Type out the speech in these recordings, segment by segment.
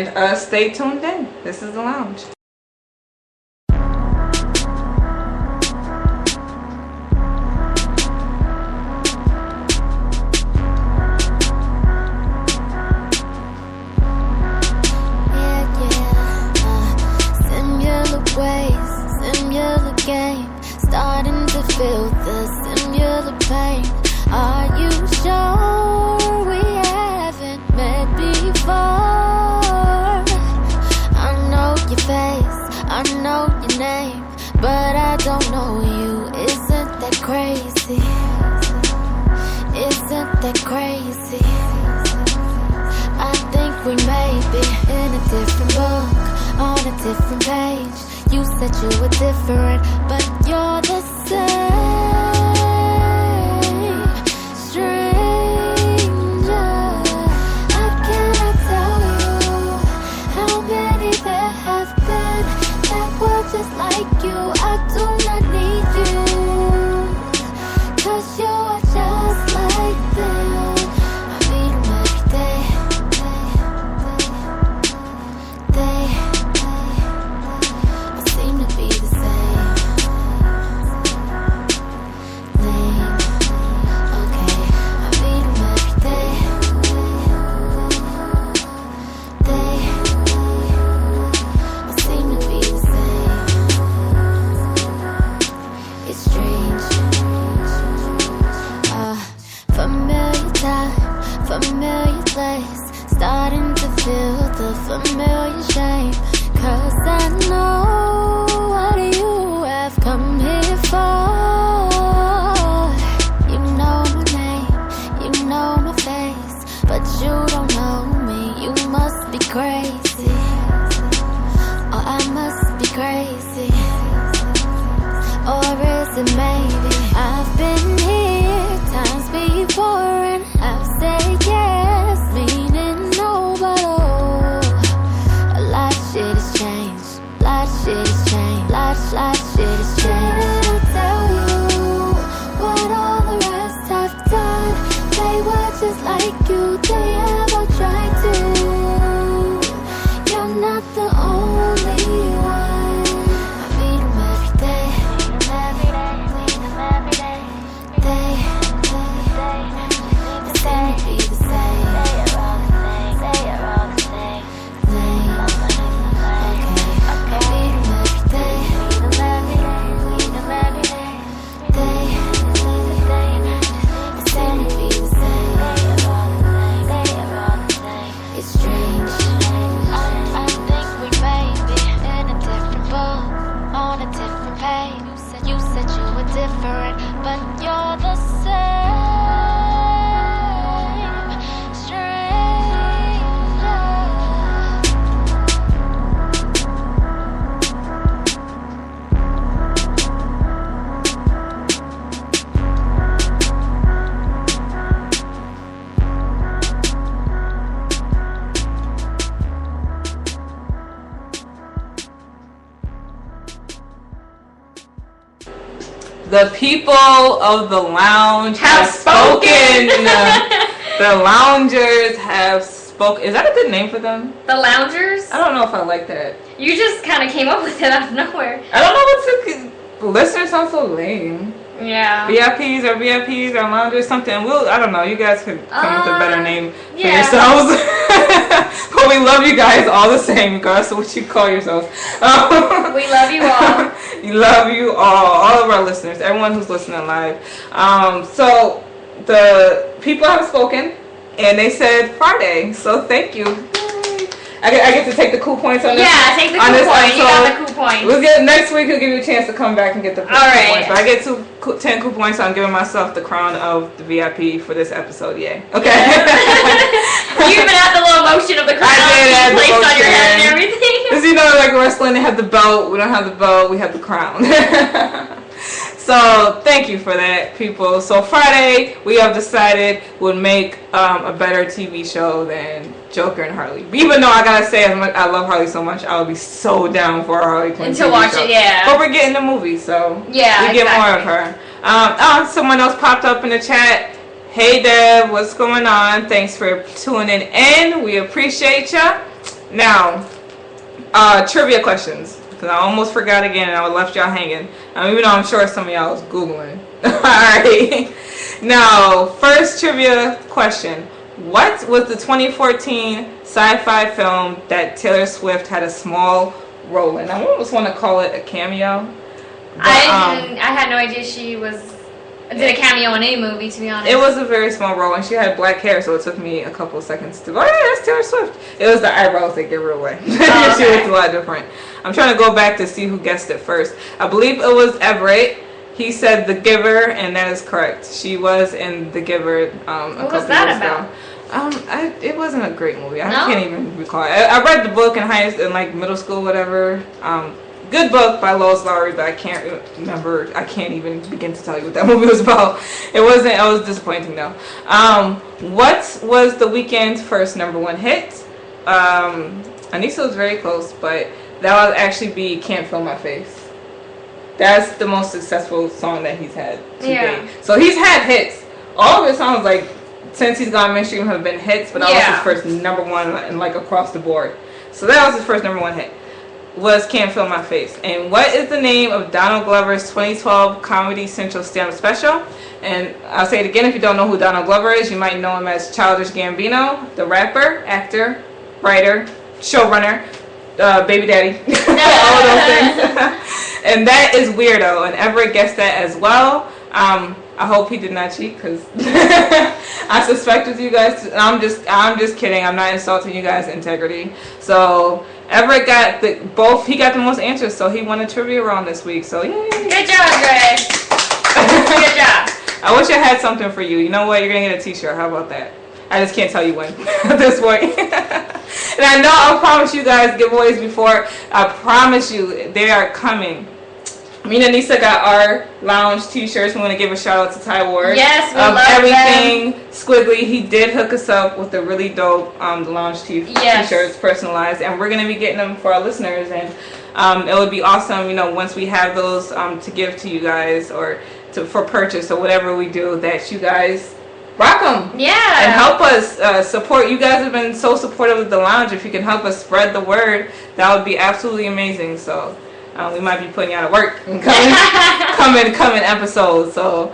And stay tuned in. This is The Lounge. Similar game, starting to feel the similar pain. Are you sure we haven't met before? I know your face, I know your name, but I don't know you. Isn't that crazy? Isn't that crazy? I think we may be in a different book, on a different page. You said you were different, but you're the same. Stranger, how can I tell you how many there have been that were just like you? I do not need you, 'cause you are just like them. I meet them every day. Familiar place, starting to feel the familiar shame. 'Cause I know what you have come here for. You know my name, you know my face, but you don't know me. You must be crazy, or I must be crazy. Or is it maybe I've been here times before and I've said yes, meaning no, but oh, a lot of shit has changed. A lot of shit has changed. Lot of shit has changed. I'll tell you what all the rest have done. They were just like you. They ever tried to. You're not the only one. I meet them every day. Different, but you're the same. Stranger. The people of the lounge have spoken. The loungers have spoken. Is that a good name for them? The loungers? I don't know if I like that. You just kind of came up with it out of nowhere. I don't know what to. Listeners sound so lame. Yeah. VIPs or loungers, something. I don't know. You guys could come with a better name for yeah. yourselves. But we love you guys all the same, regardless of what you call yourselves. We love you all. We love you all of our listeners, everyone who's listening live. So the people have spoken, and they said Friday. So thank you. I get to take the cool points on this. Yeah, take the cool points. You got the cool points. Next week we'll give you a chance to come back and get the cool points. But I get 10 cool points, so I'm giving myself the crown of the VIP for this episode. Yay. Okay. You even had the little motion of the crown placed on your head and everything. Because like wrestling, they have the belt. We don't have the belt. We have the crown. So thank you for that, people. So Friday, we have decided we'll make a better TV show than Joker and Harley. Even though I gotta say, I love Harley so much, I would be so down for a Harley Quinn to watch it, yeah. But we're getting the movie, so yeah, we get more of her. Someone else popped up in the chat. Hey Deb, what's going on? Thanks for tuning in. We appreciate ya. Now, trivia questions. Because I almost forgot again and I left y'all hanging. Even though I'm sure some of y'all was Googling. Alright. Now, first trivia question. What was the 2014 sci-fi film that Taylor Swift had a small role in? I almost want to call it a cameo. But, I had no idea she did a cameo in any movie, to be honest. It was a very small role, and she had black hair, so it took me a couple of seconds to go, oh yeah, that's Taylor Swift. It was the eyebrows that gave her away. Oh, She okay. looked a lot different. I'm trying to go back to see who guessed it first. I believe it was Everett. He said The Giver, and that is correct. She was in The Giver What was that about? It wasn't a great movie. I No? can't even recall. I read the book in middle school, whatever. Good book by Lois Lowry, but I can't remember. I can't even begin to tell you what that movie was about. It was disappointing though. What was The Weeknd's first #1 hit? Anissa was very close, but that would actually be Can't Feel My Face. That's the most successful song that he's had to date. So he's had hits. All of his songs, like, since he's gone mainstream, have been hits, but that was his first #1 and like across the board. So that was his first #1 hit. Was Can't Feel My Face. And what is the name of Donald Glover's 2012 Comedy Central stand-up special? And I'll say it again, if you don't know who Donald Glover is, you might know him as Childish Gambino, the rapper, actor, writer, showrunner, baby daddy, all of those things. And that is Weirdo, and Everett guessed that as well. I hope he did not cheat, because I suspect with you guys. I'm just kidding. I'm not insulting you guys' integrity. So Everett got he got the most answers, so he won a trivia round this week. So yay! Good job, Gray. Good job. I wish I had something for you. You know what? You're gonna get a T-shirt. How about that? I just can't tell you when at this point. And I know I promised you guys giveaways before. I promise you they are coming. Me and Anissa got our lounge T-shirts. We want to give a shout out to Ty Ward. Yes, we of love everything Squiggly. He did hook us up with the really dope lounge T-shirts, personalized, and we're gonna be getting them for our listeners. And it would be awesome, once we have those to give to you guys or for purchase or whatever we do, that you guys rock them. Yeah. And help us support. You guys have been so supportive of the lounge. If you can help us spread the word, that would be absolutely amazing. So. We might be putting you out of work in coming episodes. So,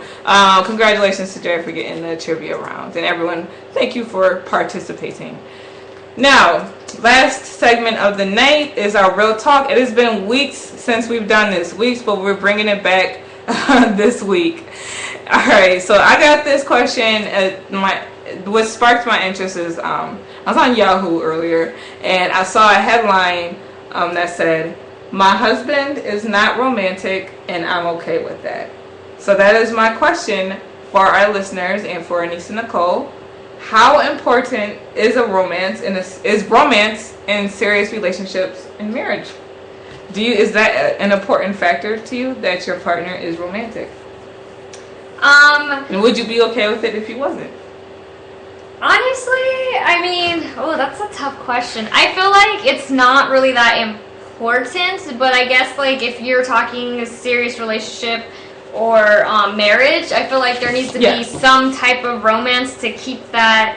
congratulations to Jerry for getting the trivia round. And everyone, thank you for participating. Now, last segment of the night is our Real Talk. It has been weeks since we've done this. But we're bringing it back this week. All right, so I got this question. What sparked my interest is I was on Yahoo earlier, and I saw a headline that said, "My husband is not romantic, and I'm okay with that." So that is my question for our listeners and for Anissa Nicole. How important is romance in serious relationships and marriage? Is that an important factor to you, that your partner is romantic? And would you be okay with it if he wasn't? Honestly, that's a tough question. I feel like it's not really that important, but I guess like if you're talking a serious relationship or marriage, I feel like there needs to be some type of romance to keep that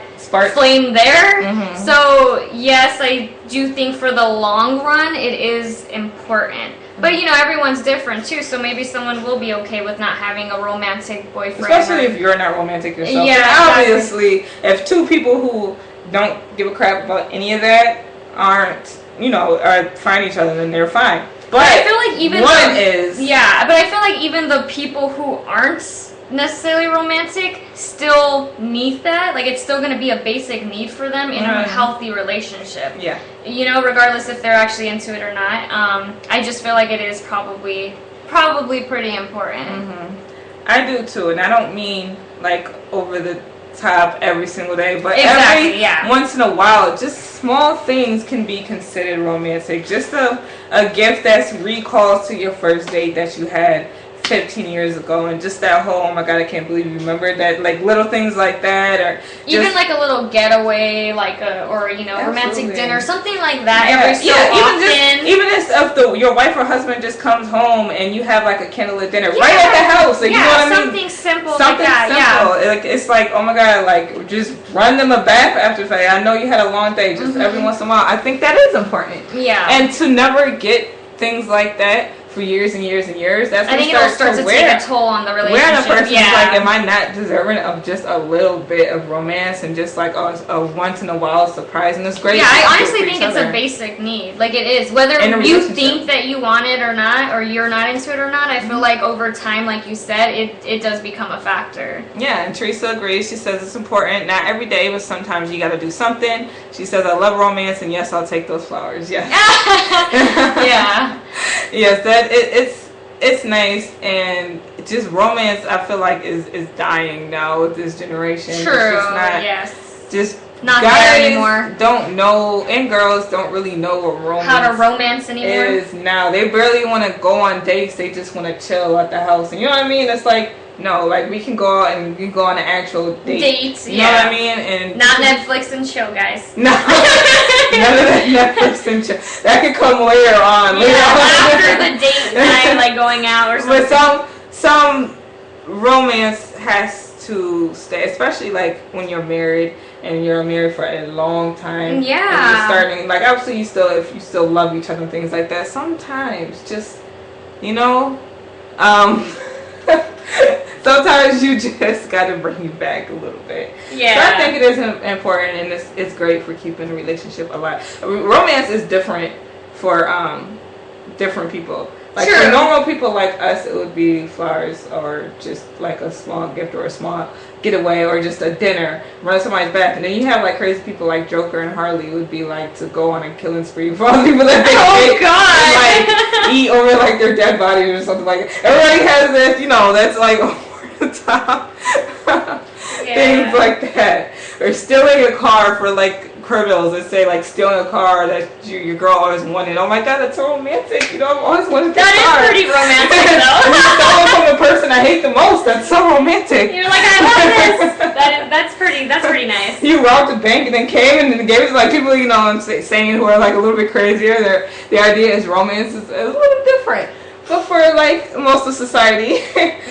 flame there. Mm-hmm. So yes, I do think for the long run it is important. But everyone's different too, so maybe someone will be okay with not having a romantic boyfriend. Especially if you're not romantic yourself. Yeah, obviously, if two people who don't give a crap about any of that aren't are find each other, then they're fine. But I feel like even but I feel like even the people who aren't necessarily romantic still need that. Like, it's still going to be a basic need for them in a healthy relationship. Yeah. Regardless if they're actually into it or not. I just feel like it is probably pretty important. Mm-hmm. I do too, and I don't mean like over the top every single day, but once in a while, just small things can be considered romantic. Just a gift that recalls to your first date that you had 15 years ago, and just that whole, oh my god, I can't believe you remember that, like little things like that, or even just, like a little getaway, like or romantic Absolutely. dinner, something like that. Every so often. even if your wife or husband just comes home and you have like a candlelit dinner right Yeah. at the house, like, you know what I mean? Something simple Something like that. simple. Like, it's like, oh my god, like, just run them a bath after fight. I know you had a long day, just every once in a while. I think that is important. Yeah. And to never get things like that for years and years and years, that's I when think it it'll starts start to wear. take a toll on the Where relationship. the person's yeah. like, am I not deserving of just a little bit of romance and just like a once in a while surprise? And it's great. Yeah, to I do honestly for think each it's other. a basic need. Like it is. Whether In a you relationship. think that you want it or not, or you're not into it or not, I feel like over time, like you said, it does become a factor. Yeah, and Teresa agrees. She says it's important, not every day, but sometimes you got to do something. She says, I love romance, and yes, I'll take those flowers. Yes. Yeah. Yes, that it's nice, and just romance, I feel like is dying now with this generation. True. It's just not, Yes. just Not guys there anymore. don't know, and girls don't really know what romance How to romance anymore. is now. They barely want to go on dates. They just want to chill at the house, and you know what I mean. It's like, no, like we can go out and we can go on an actual date. Dates, You know what I mean? And Not Netflix and chill, guys. No, none of that Netflix and chill. That could come later on. After the date time, like going out or something. But some romance has to stay, especially like when you're married and you're married for a long time. Yeah. And you're starting, like, obviously if you still love each other and things like that, sometimes just, sometimes you just got to bring it back a little bit. Yeah. So I think it is important, and it's great for keeping the relationship alive. I mean, romance is different for different people. Like True. for normal people like us, it would be flowers or just like a small gift or a small getaway or just a dinner, run somebody's back. And then you have like crazy people like Joker and Harley would be like to go on a killing spree for all the people that they Oh, date God. and, like eat over like their dead bodies or something like that. Everybody has this, that's like over the top. Things like that. Or stealing a car for like criminals that say like stealing a car that your girl always wanted. Oh my god, that's so romantic. I've always wanted this That car. is pretty romantic, though. And you stole it from the person I hate the most. That's so romantic. You're like, I love this. That's pretty nice. You robbed a bank and then came and then gave it to like people, I'm saying who are like a little bit crazier. The idea is romance is a little different. But for like most of society,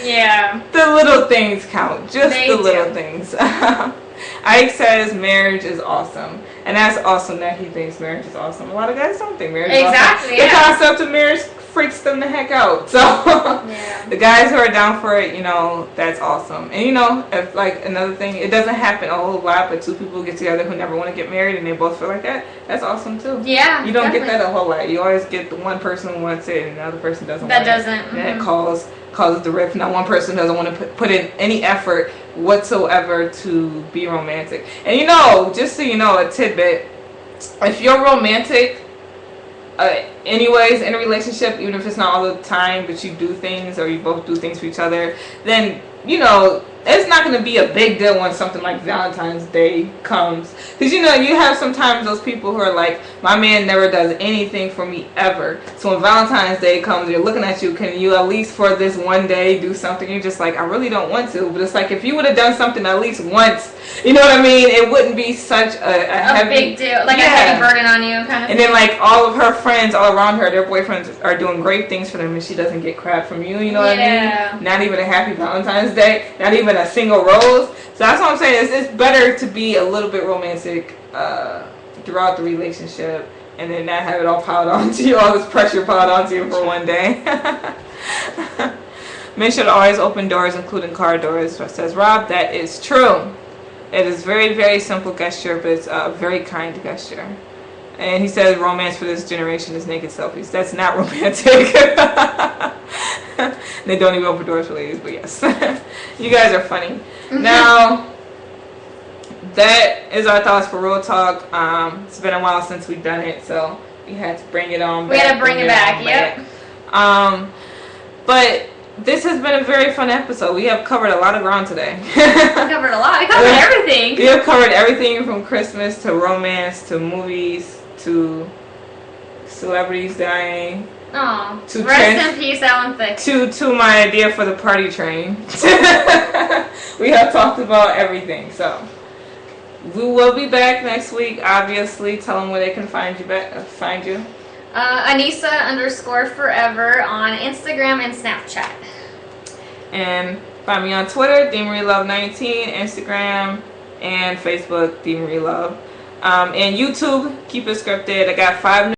Yeah. the little things count. Just They the little do. things. Ike says marriage is awesome. And that's awesome that he thinks marriage is awesome. A lot of guys don't think marriage is awesome. Exactly, The yeah. concept of marriage freaks them the heck out. So Yeah. the guys who are down for it, that's awesome. And if like another thing, it doesn't happen a whole lot, but two people get together who never want to get married and they both feel like that, that's awesome too. Yeah. You don't definitely. get that a whole lot. You always get the one person who wants it and the other person doesn't That want doesn't, it. And that mhm. causes the rift. Not one person doesn't want to put in any effort whatsoever to be romantic. And just so you know, a tidbit, if you're romantic anyways in a relationship, even if it's not all the time, but you do things or you both do things for each other, then it's not going to be a big deal when something like Valentine's Day comes. Because, you have sometimes those people who are like, my man never does anything for me ever. So when Valentine's Day comes, they're looking at you, can you at least for this one day do something? You're just like, I really don't want to. But it's like, if you would have done something at least once, you know what I mean? It wouldn't be such a heavy... big deal. Like Yeah. a heavy burden on you kind of And then like all of her friends all around her, their boyfriends are doing great things for them and she doesn't get crap from you, you know what Yeah. I mean? Not even a happy Valentine's Day, not even a single rose. So that's what I'm saying, it's better to be a little bit romantic throughout the relationship and then not have it all piled onto you, all this pressure piled onto you for one day. Men should always open doors, including car doors, says Rob. That is true. It is very, very simple gesture, but it's a very kind gesture. And he says romance for this generation is naked selfies. That's not romantic. They don't even open doors for ladies, but yes. You guys are funny. Now, that is our thoughts for Real Talk. It's been a while since we've done it, so we had to bring it on back. We had to bring it back, yep. But this has been a very fun episode. We have covered a lot of ground today. We covered a lot. We covered everything. We have covered everything from Christmas to romance to movies to celebrities dying. Oh, To rest trans- in peace, Alan Thicke. To my idea for the party train. We have talked about everything, so we will be back next week. Obviously, tell them where they can find you. Anissa_forever on Instagram and Snapchat. And find me on Twitter, DMarieLove19, Instagram and Facebook, DMarieLove. And YouTube, keep it scripted. I got 5 new